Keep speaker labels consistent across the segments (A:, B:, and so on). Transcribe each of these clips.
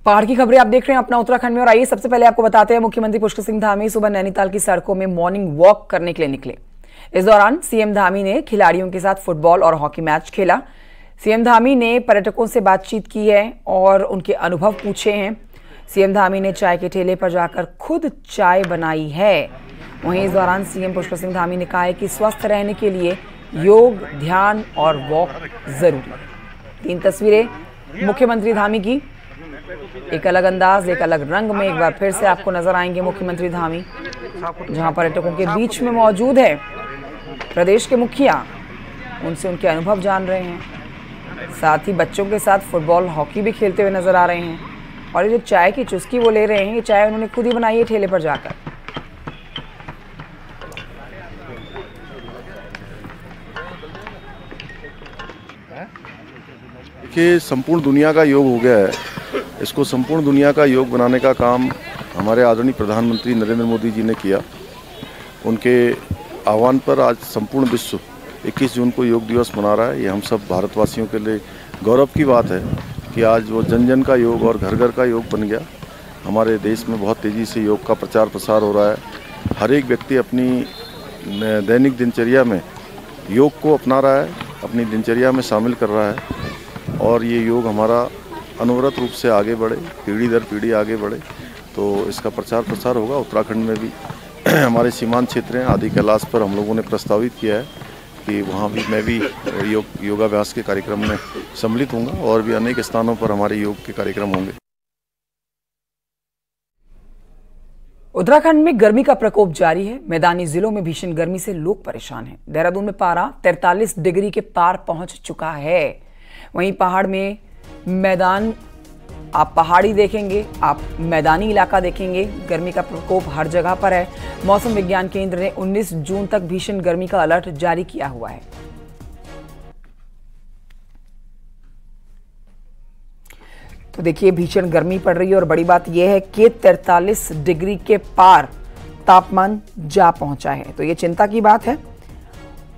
A: पहाड़ की खबरें आप देख रहे हैं अपना उत्तराखंड में। और आइए सबसे पहले आपको बताते हैं, मुख्यमंत्री पुष्कर सिंह धामी सुबह नैनीताल की सड़कों में मॉर्निंग वॉक करने के लिए निकले। इस दौरान सीएम धामी ने खिलाड़ियों के साथ फुटबॉल और हॉकी मैच खेला। सीएम धामी ने पर्यटकों से बातचीत की है और उनके अनुभव पूछे हैं। सीएम धामी ने चाय के ठेले पर जाकर खुद चाय बनाई है। वहीं इस दौरान सीएम पुष्कर सिंह धामी ने कहा है कि स्वस्थ रहने के लिए योग, ध्यान और वॉक जरूरी है। 3 तस्वीरें मुख्यमंत्री धामी की, एक अलग अंदाज, एक अलग रंग में एक बार फिर से आपको नजर आएंगे मुख्यमंत्री धामी, जहां पर्यटकों के बीच में मौजूद है प्रदेश के मुखिया। उनसे उनके अनुभव जान रहे हैं, साथ ही बच्चों के साथ फुटबॉल, हॉकी भी खेलते हुए नजर आ रहे हैं। और ये जो चाय की चुस्की वो ले रहे हैं, ये चाय उन्होंने खुद ही बनाई है ठेले पर जाकर।
B: देखिए, संपूर्ण दुनिया का योग हो गया है। इसको संपूर्ण दुनिया का योग बनाने का काम हमारे आदरणीय प्रधानमंत्री नरेंद्र मोदी जी ने किया। उनके आह्वान पर आज संपूर्ण विश्व 21 जून को योग दिवस मना रहा है। ये हम सब भारतवासियों के लिए गौरव की बात है कि आज वो जन जन का योग और घर घर का योग बन गया। हमारे देश में बहुत तेज़ी से योग का प्रचार प्रसार हो रहा है। हर एक व्यक्ति अपनी दैनिक दिनचर्या में योग को अपना रहा है, अपनी दिनचर्या में शामिल कर रहा है। और ये योग हमारा अनवरत रूप से आगे बढ़े, पीढ़ी दर पीढ़ी आगे बढ़े, तो इसका प्रचार प्रसार होगा। उत्तराखंड में भी हमारे सीमांत क्षेत्र हैं, आदि कैलाश पर हम लोगों ने प्रस्तावित किया है कि वहाँ भी मैं भी योगाभ्यास के कार्यक्रम में सम्मिलित होऊंगा और भी अनेक स्थानों पर हमारे योग के कार्यक्रम होंगे।
A: उत्तराखंड में गर्मी का प्रकोप जारी है। मैदानी जिलों में भीषण गर्मी से लोग परेशान हैं। देहरादून में पारा 43 डिग्री के पार पहुंच चुका है। वहीं पहाड़ में मैदान, आप पहाड़ी देखेंगे, आप मैदानी इलाका देखेंगे, गर्मी का प्रकोप हर जगह पर है। मौसम विज्ञान केंद्र ने 19 जून तक भीषण गर्मी का अलर्ट जारी किया हुआ है। तो देखिए, भीषण गर्मी पड़ रही है और बड़ी बात यह है कि 43 डिग्री के पार तापमान जा पहुंचा है। तो ये चिंता की बात है।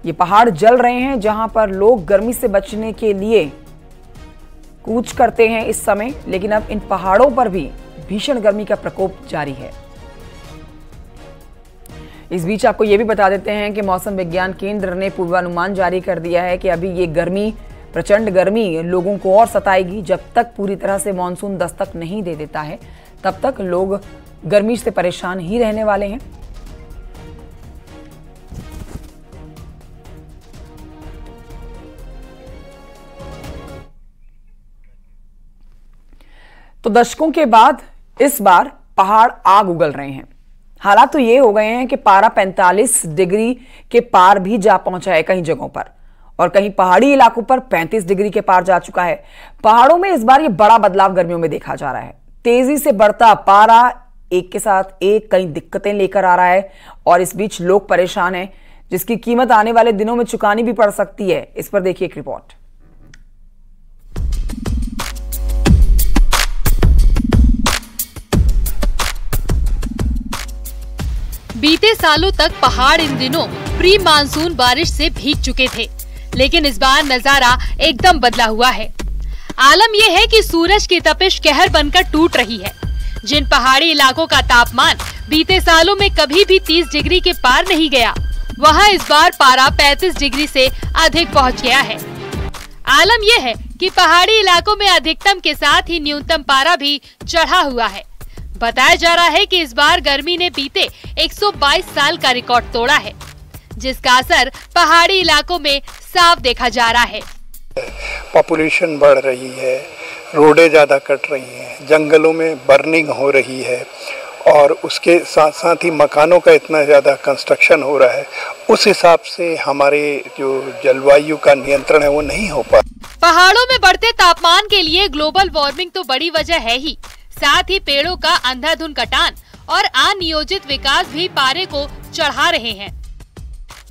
A: ये पहाड़ जल रहे हैं जहां पर लोग गर्मी से बचने के लिए कूच करते हैं इस समय, लेकिन अब इन पहाड़ों पर भी भीषण गर्मी का प्रकोप जारी है। इस बीच आपको यह भी बता देते हैं कि मौसम विज्ञान केंद्र ने पूर्वानुमान जारी कर दिया है कि अभी ये गर्मी, प्रचंड गर्मी लोगों को और सताएगी। जब तक पूरी तरह से मानसून दस्तक नहीं दे देता है, तब तक लोग गर्मी से परेशान ही रहने वाले हैं। तो दशकों के बाद इस बार पहाड़ आग उगल रहे हैं। हालात तो ये हो गए हैं कि पारा 45 डिग्री के पार भी जा पहुंचा है कई जगहों पर, और कहीं पहाड़ी इलाकों पर 35 डिग्री के पार जा चुका है। पहाड़ों में इस बार ये बड़ा बदलाव गर्मियों में देखा जा रहा है। तेजी से बढ़ता पारा एक के साथ एक कई दिक्कतें लेकर आ रहा है और इस बीच लोग परेशान हैं, जिसकी कीमत आने वाले दिनों में चुकानी भी पड़ सकती है। इस पर देखिए एक रिपोर्ट।
C: बीते सालों तक पहाड़ इन दिनों प्री मानसून बारिश से भीग चुके थे, लेकिन इस बार नजारा एकदम बदला हुआ है। आलम यह है कि सूरज की तपिश कहर बनकर टूट रही है। जिन पहाड़ी इलाकों का तापमान बीते सालों में कभी भी 30 डिग्री के पार नहीं गया, वहां इस बार पारा 35 डिग्री से अधिक पहुंच गया है। आलम यह है कि पहाड़ी इलाकों में अधिकतम के साथ ही न्यूनतम पारा भी चढ़ा हुआ है। बताया जा रहा है कि इस बार गर्मी ने बीते 122 साल का रिकॉर्ड तोड़ा है, जिसका असर पहाड़ी इलाकों में साफ देखा जा रहा है।
D: पॉपुलेशन बढ़ रही है, रोडें ज़्यादा कट रही हैं, जंगलों में बर्निंग हो रही है और उसके साथ साथ ही मकानों का इतना ज़्यादा कंस्ट्रक्शन हो रहा है। उस हिसाब से हमारे जो जलवायु का नियंत्रण है वो नहीं हो पा।
C: पहाड़ों में बढ़ते तापमान के लिए ग्लोबल वार्मिंग तो बड़ी वजह है ही, साथ ही पेड़ों का अंधाधुंध कटान और अनियोजित विकास भी पारे को चढ़ा रहे हैं।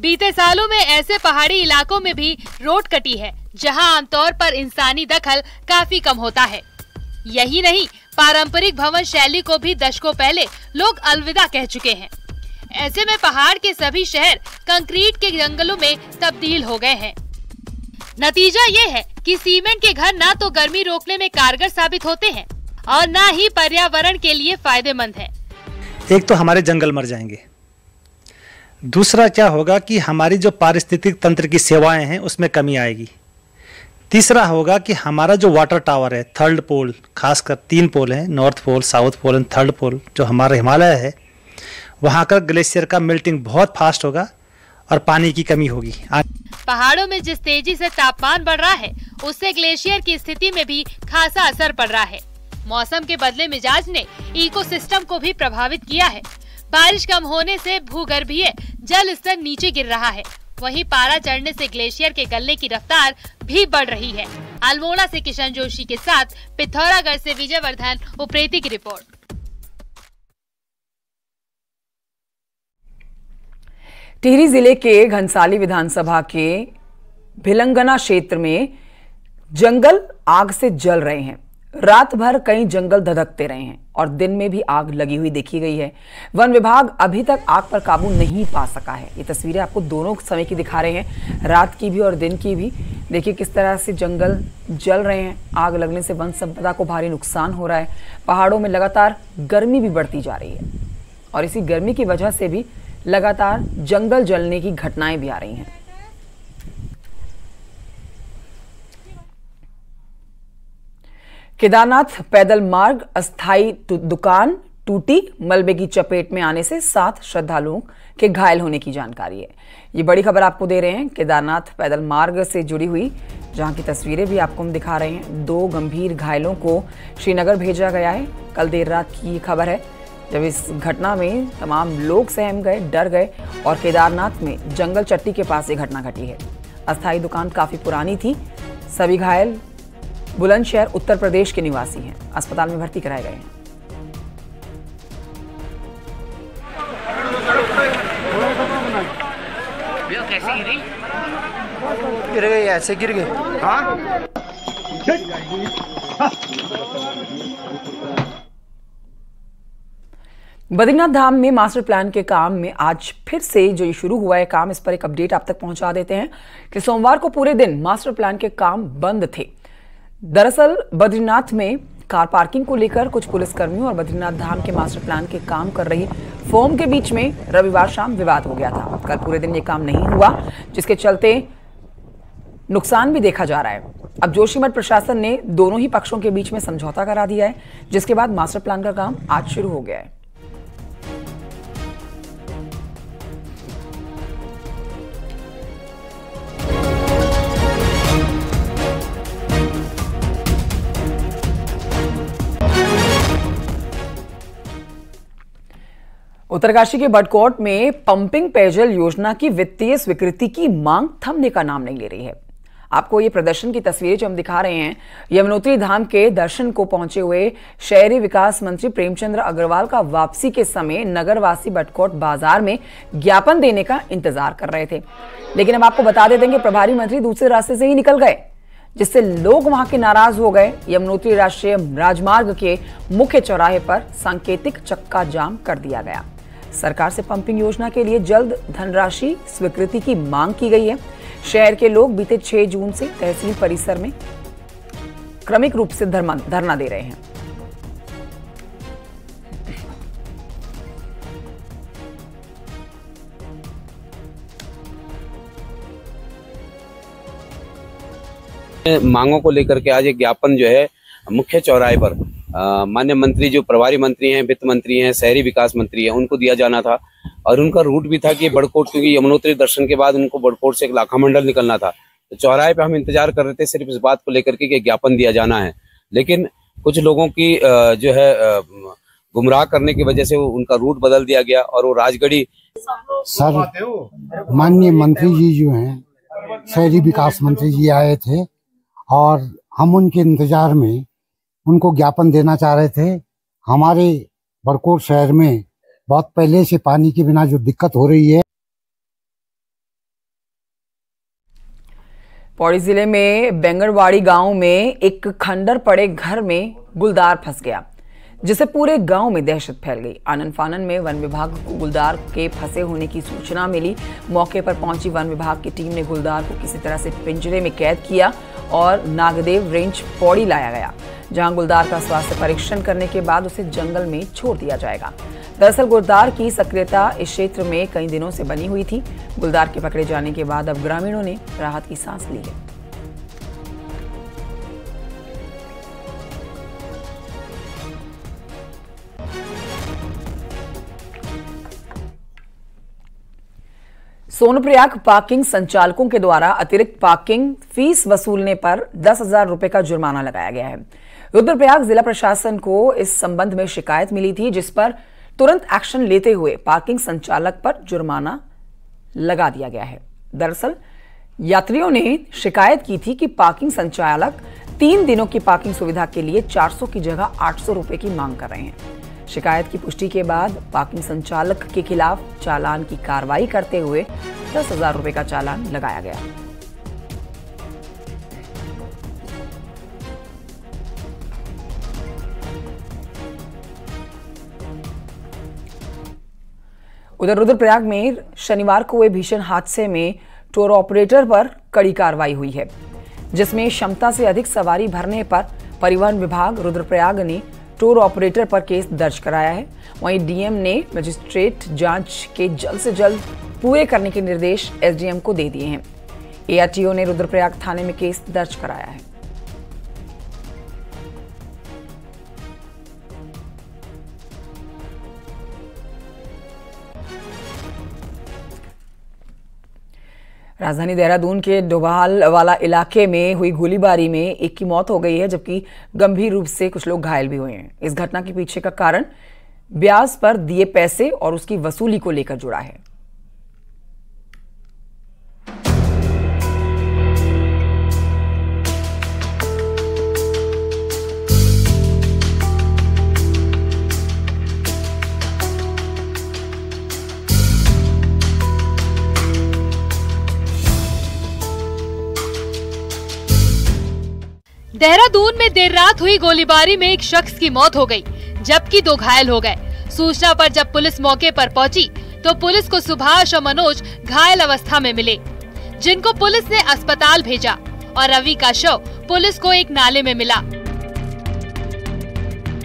C: बीते सालों में ऐसे पहाड़ी इलाकों में भी रोड कटी है, जहां आमतौर पर इंसानी दखल काफी कम होता है। यही नहीं, पारंपरिक भवन शैली को भी दशकों पहले लोग अलविदा कह चुके हैं। ऐसे में पहाड़ के सभी शहर कंक्रीट के जंगलों में तब्दील हो गए हैं। नतीजा ये है कि सीमेंट के घर ना तो गर्मी रोकने में कारगर साबित होते हैं और न ही पर्यावरण के लिए फायदेमंद है।
E: एक तो हमारे जंगल मर जाएंगे, दूसरा क्या होगा कि हमारी जो पारिस्थितिक तंत्र की सेवाएं हैं उसमें कमी आएगी, तीसरा होगा कि हमारा जो वाटर टावर है थर्ड पोल, खासकर 3 पोल हैं, north pole, south pole and third pole, जो हमारा हिमालय है, वहाँ का ग्लेशियर का मेल्टिंग बहुत फास्ट होगा और पानी की कमी होगी।
C: पहाड़ों में जिस तेजी से तापमान बढ़ रहा है उससे ग्लेशियर की स्थिति में भी खासा असर पड़ रहा है। मौसम के बदले मिजाज ने इकोसिस्टम को भी प्रभावित किया है। बारिश कम होने से भूगर्भीय जल स्तर नीचे गिर रहा है, वहीं पारा चढ़ने से ग्लेशियर के गलने की रफ्तार भी बढ़ रही है। अल्मोड़ा से किशन जोशी के साथ पिथौरागढ़ से विजयवर्धन उप्रेती की रिपोर्ट।
A: टिहरी जिले के घनसाली विधानसभा के भिलंगना क्षेत्र में जंगल आग से जल रहे हैं। रात भर कई जंगल धधकते रहे हैं और दिन में भी आग लगी हुई देखी गई है। वन विभाग अभी तक आग पर काबू नहीं पा सका है। ये तस्वीरें आपको दोनों समय की दिखा रहे हैं, रात की भी और दिन की भी। देखिए किस तरह से जंगल जल रहे हैं। आग लगने से वन संपदा को भारी नुकसान हो रहा है। पहाड़ों में लगातार गर्मी भी बढ़ती जा रही है और इसी गर्मी की वजह से भी लगातार जंगल जलने की घटनाएं भी आ रही हैं। केदारनाथ पैदल मार्ग अस्थायी दुकान टूटी, मलबे की चपेट में आने से 7 श्रद्धालुओं के घायल होने की जानकारी है। ये बड़ी खबर आपको दे रहे हैं केदारनाथ पैदल मार्ग से जुड़ी हुई, जहां की तस्वीरें भी आपको हम दिखा रहे हैं। 2 गंभीर घायलों को श्रीनगर भेजा गया है। कल देर रात की खबर है जब इस घटना में तमाम लोग सहम गए, डर गए और केदारनाथ में जंगल चट्टी के पास ये घटना घटी है। अस्थायी दुकान काफी पुरानी थी। सभी घायल बुलंदशहर उत्तर प्रदेश के निवासी हैं। अस्पताल में भर्ती कराए गए हैं।
F: कैसे गिरी? गिर गई, ऐसे गिर गई। हाँ?
A: बद्रीनाथ धाम में मास्टर प्लान के काम में आज फिर से जो शुरू हुआ है काम, इस पर एक अपडेट आप तक पहुंचा देते हैं कि सोमवार को पूरे दिन मास्टर प्लान के काम बंद थे। दरअसल बद्रीनाथ में कार पार्किंग को लेकर कुछ पुलिसकर्मियों और बद्रीनाथ धाम के मास्टर प्लान के काम कर रही फर्म के बीच में रविवार शाम विवाद हो गया था। कल पूरे दिन ये काम नहीं हुआ, जिसके चलते नुकसान भी देखा जा रहा है। अब जोशीमठ प्रशासन ने दोनों ही पक्षों के बीच में समझौता करा दिया है, जिसके बाद मास्टर प्लान का काम आज शुरू हो गया है। उत्तरकाशी के बडकोट में पंपिंग पेयजल योजना की वित्तीय स्वीकृति की मांग थमने का नाम नहीं ले रही है। आपको ये प्रदर्शन की तस्वीरें जो हम दिखा रहे हैं, यमुनोत्री धाम के दर्शन को पहुंचे हुए शहरी विकास मंत्री प्रेमचंद्र अग्रवाल का वापसी के समय नगरवासी बडकोट बाजार में ज्ञापन देने का इंतजार कर रहे थे। लेकिन अब आपको बता देते हैं कि प्रभारी मंत्री दूसरे रास्ते से ही निकल गए, जिससे लोग वहां के नाराज हो गए। यमुनोत्री राष्ट्रीय राजमार्ग के मुख्य चौराहे पर सांकेतिक चक्का जाम कर दिया गया। सरकार से पंपिंग योजना के लिए जल्द धनराशि स्वीकृति की मांग की गई है। शहर के लोग बीते 6 जून से तहसील परिसर में क्रमिक रूप से धरना दे रहे हैं।
G: मांगों को लेकर के आज एक ज्ञापन जो है मुख्य चौराहे पर माननीय मंत्री जो प्रभारी मंत्री हैं, वित्त मंत्री हैं, शहरी विकास मंत्री हैं, उनको दिया जाना था। और उनका रूट भी था कि बडकोट, क्योंकि यमुनोत्री दर्शन के बाद उनको बडकोट से एक लाखा मंडल निकलना था। तो चौराहे पे हम इंतजार कर रहे थे सिर्फ इस बात को लेकर के कि ज्ञापन दिया जाना है। लेकिन कुछ लोगों की जो है गुमराह करने की वजह से उनका रूट बदल दिया गया और वो राजगढ़ी।
H: सर, माननीय मंत्री जी जो हैं, शहरी विकास मंत्री जी आए थे और हम उनके इंतजार में उनको ज्ञापन देना चाह रहे थे। हमारे बडकोट शहर में बहुत पहले से पानी के बिना जो दिक्कत हो रही है।
A: पौड़ी जिले में बेंगरवाड़ी गांव में एक खंडर पड़े घर में गुलदार फंस गया, जिससे पूरे गांव में दहशत फैल गई। आनन फानन में वन विभाग को गुलदार के फंसे होने की सूचना मिली। मौके पर पहुंची वन विभाग की टीम ने गुलदार को किसी तरह से पिंजरे में कैद किया और नागदेव रेंज पौड़ी लाया गया, जहां गुलदार का स्वास्थ्य परीक्षण करने के बाद उसे जंगल में छोड़ दिया जाएगा। दरअसल गुलदार की सक्रियता इस क्षेत्र में कई दिनों से बनी हुई थी। गुलदार के पकड़े जाने के बाद अब ग्रामीणों ने राहत की सांस ली है। सोनप्रयाग पार्किंग संचालकों के द्वारा अतिरिक्त पार्किंग फीस वसूलने पर 10,000 रुपए का जुर्माना लगाया गया है। रुद्रप्रयाग जिला प्रशासन को इस संबंध में शिकायत मिली थी, जिस पर तुरंत एक्शन लेते हुए पार्किंग संचालक पर जुर्माना लगा दिया गया है। दरअसल यात्रियों ने शिकायत की थी कि पार्किंग संचालक 3 दिनों की पार्किंग सुविधा के लिए 400 की जगह 800 रुपए की मांग कर रहे हैं। शिकायत की पुष्टि के बाद पार्किंग संचालक के खिलाफ चालान की कार्रवाई करते हुए 10,000 रुपए का चालान लगाया गया। उधर रुद्रप्रयाग में शनिवार को हुए भीषण हादसे में टूर ऑपरेटर पर कड़ी कार्रवाई हुई है, जिसमें क्षमता से अधिक सवारी भरने पर परिवहन विभाग रुद्रप्रयाग ने टूर ऑपरेटर पर केस दर्ज कराया है। वहीं डीएम ने मजिस्ट्रेट जांच के जल्द से जल्द पूरे करने के निर्देश एसडीएम को दे दिए हैं। एआरटीओ ने रुद्रप्रयाग थाने में केस दर्ज कराया है। राजधानी देहरादून के डोभाल वाला इलाके में हुई गोलीबारी में एक की मौत हो गई है, जबकि गंभीर रूप से कुछ लोग घायल भी हुए हैं। इस घटना के पीछे का कारण ब्याज पर दिए पैसे और उसकी वसूली को लेकर जुड़ा है।
C: देहरादून में देर रात हुई गोलीबारी में एक शख्स की मौत हो गई, जबकि 2 घायल हो गए। सूचना पर जब पुलिस मौके पर पहुंची तो पुलिस को सुभाष और मनोज घायल अवस्था में मिले, जिनको पुलिस ने अस्पताल भेजा और रवि का शव पुलिस को एक नाले में मिला।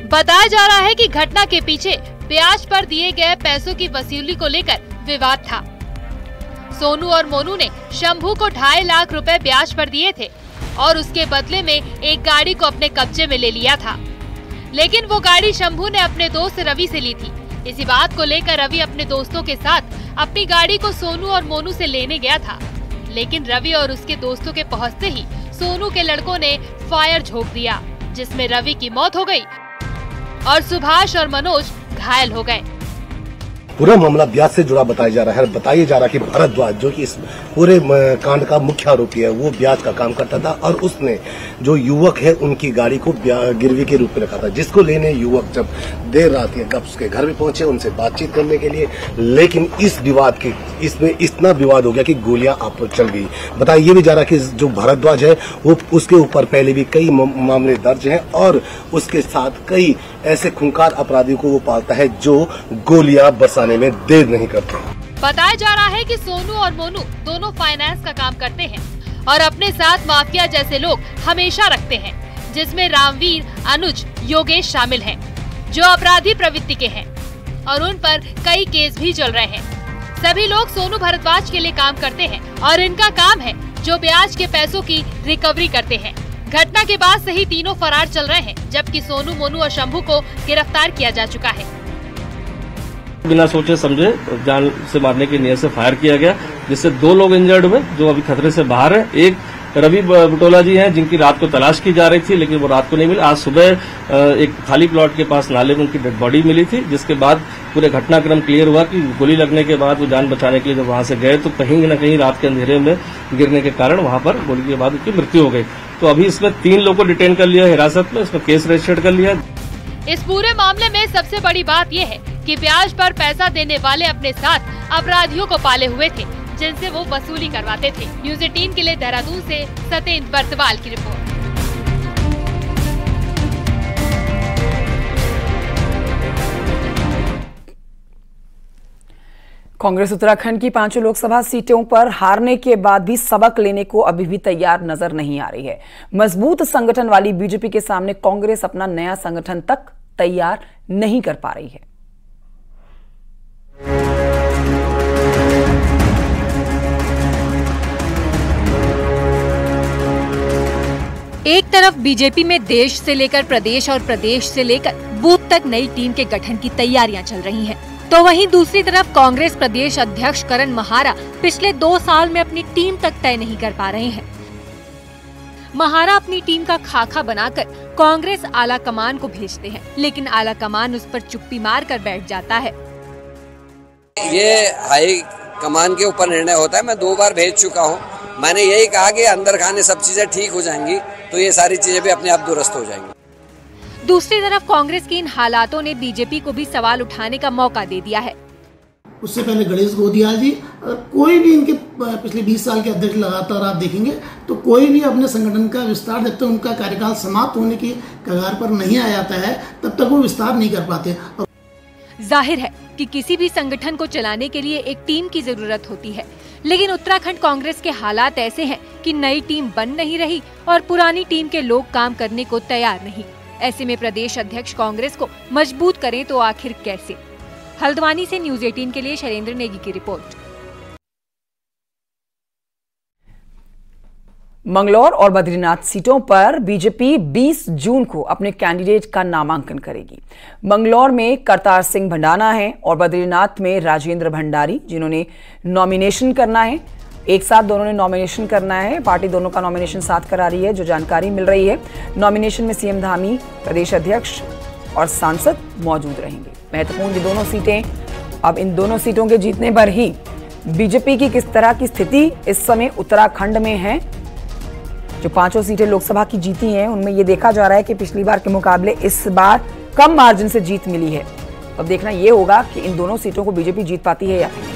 C: बताया जा रहा है कि घटना के पीछे ब्याज पर दिए गए पैसों की वसूली को लेकर विवाद था। सोनू और मोनू ने शंभू को 2.5 लाख रुपए ब्याज पर दिए थे और उसके बदले में एक गाड़ी को अपने कब्जे में ले लिया था, लेकिन वो गाड़ी शंभू ने अपने दोस्त रवि से ली थी। इसी बात को लेकर रवि अपने दोस्तों के साथ अपनी गाड़ी को सोनू और मोनू से लेने गया था, लेकिन रवि और उसके दोस्तों के पहुंचते ही सोनू के लड़कों ने फायर झोंक दिया, जिसमें रवि की मौत हो गई और सुभाष और मनोज घायल हो गए।
I: पूरा मामला ब्याज से जुड़ा बताया जा रहा है। बताया जा रहा है कि भारद्वाज, जो कि इस पूरे कांड का मुख्य आरोपी है, वो ब्याज का काम करता था और उसने जो युवक है उनकी गाड़ी को गिरवी के रूप में रखा था, जिसको लेने युवक जब देर रात उसके घर में पहुंचे उनसे बातचीत करने के लिए, लेकिन इस विवाद के इसमें इतना विवाद हो गया कि गोलियां आप चल गई। बताया ये भी जा रहा है कि जो भारद्वाज है वो उसके ऊपर पहले भी कई मामले दर्ज हैं और उसके साथ कई ऐसे खूंखार अपराधियों को वो पालता है जो गोलियां बरसाने में देर नहीं करते।
C: बताया जा रहा है कि सोनू और मोनू दोनों फाइनेंस का काम करते हैं और अपने साथ माफिया जैसे लोग हमेशा रखते हैं, जिसमें रामवीर, अनुज, योगेश शामिल हैं, जो अपराधी प्रवृत्ति के हैं और उन पर कई केस भी चल रहे हैं। सभी लोग सोनू भारद्वाज के लिए काम करते हैं और इनका काम है जो ब्याज के पैसों की रिकवरी करते हैं। घटना के बाद से ही तीनों फरार चल रहे हैं, जबकि सोनू, मोनू और शंभू को गिरफ्तार किया जा चुका है।
J: बिना सोचे समझे जान से मारने की नीयत से फायर किया गया, जिससे 2 लोग इंजर्ड हुए जो अभी खतरे से बाहर है। एक रवि बुटोला जी हैं, जिनकी रात को तलाश की जा रही थी, लेकिन वो रात को नहीं मिली। आज सुबह एक खाली प्लॉट के पास नाले में उनकी डेड बॉडी मिली थी, जिसके बाद पूरे घटनाक्रम क्लियर हुआ कि गोली लगने के बाद वो जान बचाने के लिए जब वहां से गए तो कहीं न कहीं रात के अंधेरे में गिरने के कारण वहां पर गोली के बाद उनकी मृत्यु हो गई। तो अभी इसमें 3 लोगों को डिटेन कर लिया हिरासत में, इसमें केस रजिस्टर्ड कर लिया।
C: इस पूरे मामले में सबसे बड़ी बात यह है कि ब्याज पर पैसा देने वाले अपने साथ अपराधियों को पाले हुए थे, जिनसे वो वसूली करवाते थे। न्यूज़ 18 के लिए देहरादून से सतेंद्र बर्तवाल की रिपोर्ट।
A: कांग्रेस उत्तराखंड की 5 लोकसभा सीटों पर हारने के बाद भी सबक लेने को अभी भी तैयार नजर नहीं आ रही है। मजबूत संगठन वाली बीजेपी के सामने कांग्रेस अपना नया संगठन तक तैयार नहीं कर पा रही है।
C: एक तरफ बीजेपी में देश से लेकर प्रदेश और प्रदेश से लेकर बूथ तक नई टीम के गठन की तैयारियां चल रही हैं, तो वहीं दूसरी तरफ कांग्रेस प्रदेश अध्यक्ष करण महारा पिछले 2 साल में अपनी टीम तक तय नहीं कर पा रहे हैं। महारा अपनी टीम का खाका बनाकर कांग्रेस आला कमान को भेजते हैं, लेकिन आला कमान उस पर चुप्पी मार कर बैठ जाता है।
K: ये हाई कमान के ऊपर निर्णय होता है। मैं 2 बार भेज चुका हूँ। मैंने यही कहा कि अंदर खाने सब चीजें ठीक हो जाएंगी तो ये सारी चीजें भी अपने आप दुरुस्त हो जाएंगी।
C: दूसरी तरफ कांग्रेस के इन हालातों ने बीजेपी को भी सवाल उठाने का मौका दे दिया है।
L: उससे पहले गणेश गोदियाल जी, कोई भी इनके पिछले 20 साल के अध्यक्ष लगातार आप देखेंगे तो कोई भी अपने संगठन का विस्तार जब तक उनका कार्यकाल समाप्त होने की कगार पर नहीं आ जाता है तब तक वो विस्तार नहीं कर पाते।
C: जाहिर है कि किसी भी संगठन को चलाने के लिए एक टीम की जरूरत होती है, लेकिन उत्तराखंड कांग्रेस के हालात ऐसे हैं कि नई टीम बन नहीं रही और पुरानी टीम के लोग काम करने को तैयार नहीं। ऐसे में प्रदेश अध्यक्ष कांग्रेस को मजबूत करें तो आखिर कैसे? हल्द्वानी से न्यूज़ 18 के लिए शैलेंद्र नेगी की रिपोर्ट।
A: मंगलौर और बद्रीनाथ सीटों पर बीजेपी 20 जून को अपने कैंडिडेट का नामांकन करेगी। मंगलौर में करतार सिंह भंडाना है और बद्रीनाथ में राजेंद्र भंडारी, जिन्होंने नॉमिनेशन करना है। एक साथ दोनों ने नॉमिनेशन करना है। पार्टी दोनों का नॉमिनेशन साथ करा रही है। जो जानकारी मिल रही है, नॉमिनेशन में सीएम धामी, प्रदेश अध्यक्ष और सांसद मौजूद रहेंगे। महत्वपूर्ण ये दोनों सीटें। अब इन दोनों सीटों के जीतने पर ही बीजेपी की किस तरह की स्थिति इस समय उत्तराखंड में है। जो 5 सीटें लोकसभा की जीती हैं उनमें ये देखा जा रहा है कि पिछली बार के मुकाबले इस बार कम मार्जिन से जीत मिली है। अब देखना ये होगा कि इन दोनों सीटों को बीजेपी जीत पाती है या फिर नहीं।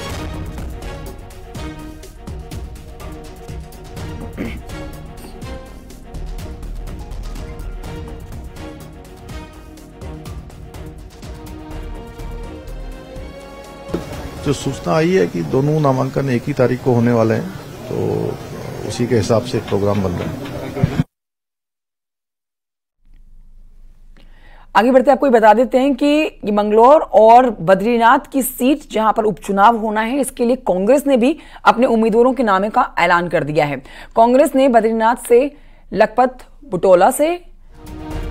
B: जो सूचना आई है कि दोनों नामांकन एक ही तारीख को होने वाले हैं, तो उसी के हिसाब से प्रोग्राम बन रहा है।
A: आगे बढ़ते आपको बता देते हैं कि ये मंगलौर और बद्रीनाथ की सीट जहां पर उपचुनाव होना है, इसके लिए कांग्रेस ने भी अपने उम्मीदवारों के नाम का ऐलान कर दिया है। कांग्रेस ने बद्रीनाथ से लखपत बुटोला से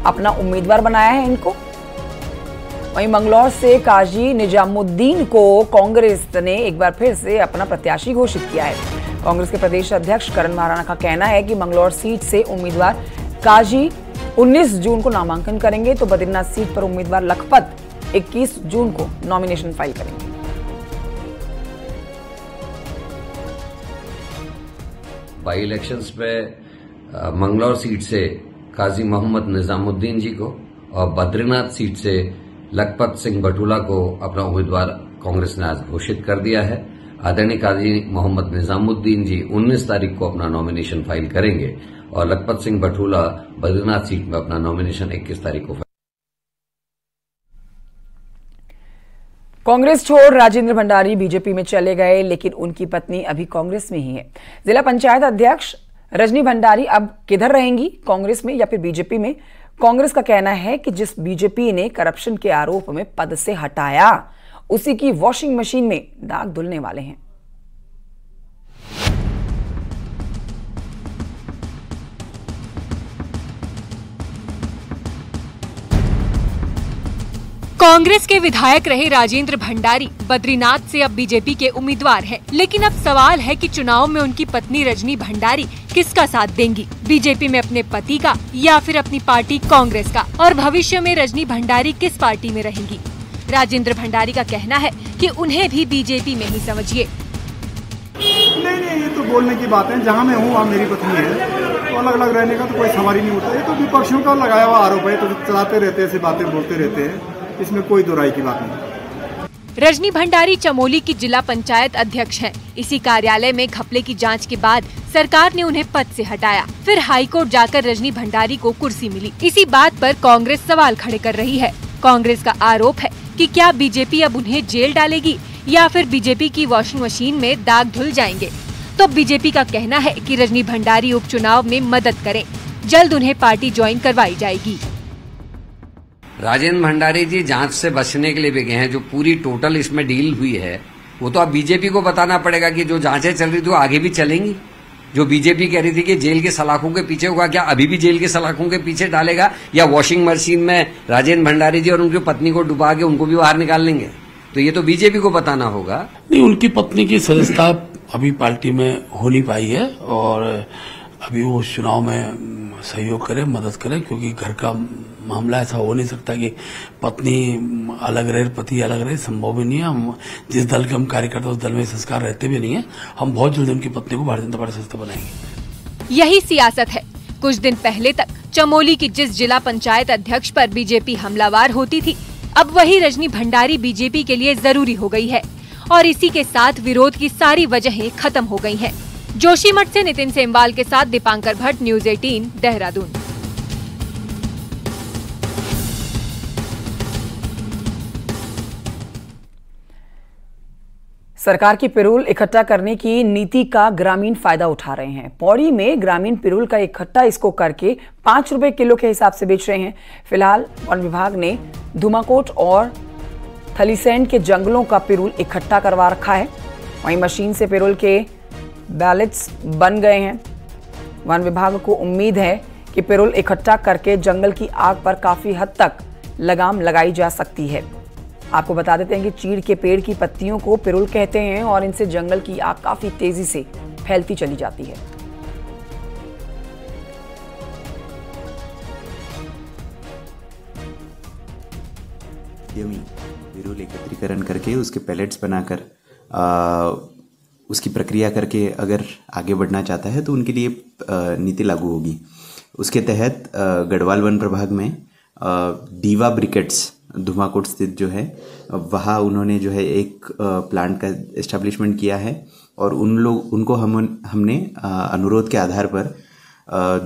A: अपना उम्मीदवार बनाया है इनको। वहीं मंगलौर से काजी निजामुद्दीन को कांग्रेस ने एक बार फिर से अपना प्रत्याशी घोषित किया है। कांग्रेस के प्रदेश अध्यक्ष करण महाराणा का कहना है कि मंगलौर सीट से उम्मीदवार काजी 19 जून को नामांकन करेंगे, तो बद्रीनाथ सीट पर उम्मीदवार लखपत 21 जून को नॉमिनेशन फाइल करेंगे।
K: बाई इलेक्शंस पे मंगलौर सीट से काजी मोहम्मद निजामुद्दीन जी को और बद्रीनाथ सीट से लखपत सिंह बटुला को अपना उम्मीदवार कांग्रेस ने आज घोषित कर दिया है। आदरणीय काजी मोहम्मद निजामुद्दीन जी 19 तारीख को अपना नॉमिनेशन फाइल करेंगे और लखपत सिंह बटुला बद्रीनाथ सीट में अपना नॉमिनेशन 21 तारीख को।
A: कांग्रेस छोड़ राजेंद्र भंडारी बीजेपी में चले गए, लेकिन उनकी पत्नी अभी कांग्रेस में ही है। जिला पंचायत अध्यक्ष रजनी भंडारी अब किधर रहेंगी, कांग्रेस में या फिर बीजेपी में? कांग्रेस का कहना है कि जिस बीजेपी ने करप्शन के आरोप में पद से हटाया, उसी की वॉशिंग मशीन में दाग धुलने वाले हैं।
C: कांग्रेस के विधायक रहे राजेंद्र भंडारी बद्रीनाथ से अब बीजेपी के उम्मीदवार हैं, लेकिन अब सवाल है कि चुनाव में उनकी पत्नी रजनी भंडारी किसका साथ देंगी, बीजेपी में अपने पति का या फिर अपनी पार्टी कांग्रेस का, और भविष्य में रजनी भंडारी किस पार्टी में रहेंगी। राजेंद्र भंडारी का कहना है कि उन्हें भी बीजेपी में ही समझिए।
M: नहीं, ये तो बोलने की बात है। जहाँ मैं हूँ वहाँ मेरी पत्नी है, तो अलग अलग रहने का तो कोई सवाल ही नहीं होता। ये तो विपक्षियों का लगाया हुआ आरोप है, तो चलाते रहते हैं, ऐसी बातें बोलते रहते हैं, इसमें कोई दो राय की बात नहीं।
C: रजनी भंडारी चमोली की जिला पंचायत अध्यक्ष हैं। इसी कार्यालय में घपले की जांच के बाद सरकार ने उन्हें पद से हटाया, फिर हाईकोर्ट जाकर रजनी भंडारी को कुर्सी मिली। इसी बात पर कांग्रेस सवाल खड़े कर रही है। कांग्रेस का आरोप है कि क्या बीजेपी अब उन्हें जेल डालेगी या फिर बीजेपी की वॉशिंग मशीन में दाग धुल जाएंगे। तो बीजेपी का कहना है कि रजनी भंडारी उपचुनाव में मदद करें, जल्द उन्हें पार्टी ज्वाइन करवाई जाएगी।
K: राजेंद्र भंडारी जी जांच से बचने के लिए भी गए हैं। जो पूरी टोटल इसमें डील हुई है वो तो अब बीजेपी को बताना पड़ेगा कि जो जांचें चल रही थी वो आगे भी चलेंगी। जो बीजेपी कह रही थी कि जेल के सलाखों के पीछे होगा, क्या अभी भी जेल के सलाखों के पीछे डालेगा, या वॉशिंग मशीन में राजेंद्र भंडारी जी और उनकी पत्नी को डुबा के उनको भी बाहर निकाल लेंगे? तो ये तो बीजेपी को बताना होगा।
N: नहीं, उनकी पत्नी की सदस्यता अभी पार्टी में हो नहीं पाई है और अभी वो चुनाव में सहयोग करे, मदद करे, क्योंकि घर का मामला ऐसा हो नहीं सकता कि पत्नी अलग रहे, पति अलग रहे, संभव भी नहीं है। हम जिस दल के हम कार्यकर्ता उस दल में संस्कार रहते भी नहीं है। हम बहुत जल्दी उनकी पत्नी को भारतीय जनता पार्टी सदस्य बनाएंगे।
C: यही सियासत है। कुछ दिन पहले तक चमोली की जिस जिला पंचायत अध्यक्ष पर बीजेपी हमलावार होती थी, अब वही रजनी भंडारी बीजेपी के लिए जरूरी हो गई है और इसी के साथ विरोध की सारी वजहें खत्म हो गई हैं। जोशीमठ से नितिन सेमवाल के साथ दीपांकर भट्ट, न्यूज़ 18 देहरादून।
A: सरकार की पिरूल इकट्ठा करने की नीति का ग्रामीण फायदा उठा रहे हैं। पौड़ी में ग्रामीण पिरूल का इकट्ठा इसको करके 5 रुपए किलो के हिसाब से बेच रहे हैं। फिलहाल वन विभाग ने धुमाकोट और थलीसैंड के जंगलों का पिरूल इकट्ठा करवा रखा है। वहीं मशीन से पिरूल के बैलेट्स बन गए हैं। वन विभाग को उम्मीद है कि पिरूल इकट्ठा करके जंगल की आग पर काफी हद तक लगाम लगाई जा सकती है। आपको बता देते हैं कि चीड़ के पेड़ की पत्तियों को पिरूल कहते हैं और इनसे जंगल की आग काफी तेजी से फैलती चली जाती है।
O: पिरूल एकत्रीकरण करके उसके पैलेट्स बनाकर उसकी प्रक्रिया करके अगर आगे बढ़ना चाहता है तो उनके लिए नीति लागू होगी। उसके तहत गढ़वाल वन प्रभाग में दीवा ब्रिकेट्स धुमाकोट स्थित जो है वहाँ उन्होंने जो है एक प्लांट का एस्टेब्लिशमेंट किया है और उनको हमने अनुरोध के आधार पर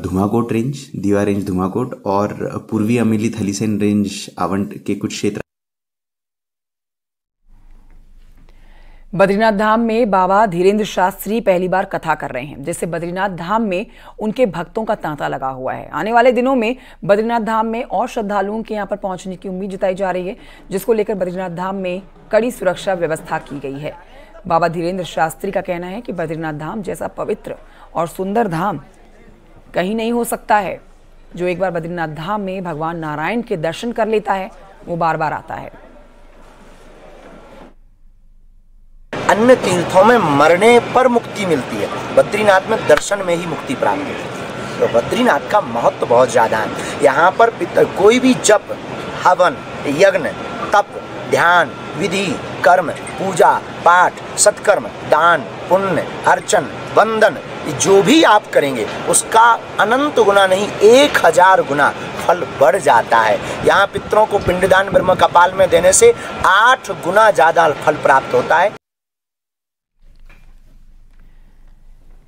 O: धुमाकोट रेंज, दीवा रेंज धुमाकोट और पूर्वी अमेली थलीसैंड रेंज आवंट के कुछ क्षेत्र।
A: बद्रीनाथ धाम में बाबा धीरेन्द्र शास्त्री पहली बार कथा कर रहे हैं, जिससे बद्रीनाथ धाम में उनके भक्तों का तांता लगा हुआ है। आने वाले दिनों में बद्रीनाथ धाम में और श्रद्धालुओं के यहां पर पहुंचने की उम्मीद जताई जा रही है, जिसको लेकर बद्रीनाथ धाम में कड़ी सुरक्षा व्यवस्था की गई है। बाबा धीरेन्द्र शास्त्री का कहना है कि बद्रीनाथ धाम जैसा पवित्र और सुंदर धाम कहीं नहीं हो सकता है। जो एक बार बद्रीनाथ धाम में भगवान नारायण के दर्शन कर लेता है वो बार बार आता है।
P: अन्य तीर्थों में मरने पर मुक्ति मिलती है, बद्रीनाथ में दर्शन में ही मुक्ति प्राप्त होती है। तो बद्रीनाथ का महत्व बहुत ज़्यादा है। यहाँ पर कोई भी जप, हवन, यज्ञ, तप, ध्यान, विधि, कर्म, पूजा, पाठ, सत्कर्म, दान, पुण्य, अर्चन, वंदन, जो भी आप करेंगे उसका अनंत गुना नहीं 1000 गुना फल बढ़ जाता है। यहाँ पितरों को पिंडदान ब्रह्म कपाल में देने से 8 गुना ज़्यादा फल प्राप्त होता है।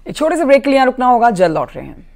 A: एक छोटे से ब्रेक के लिए रुकना होगा, जल्द लौट रहे हैं।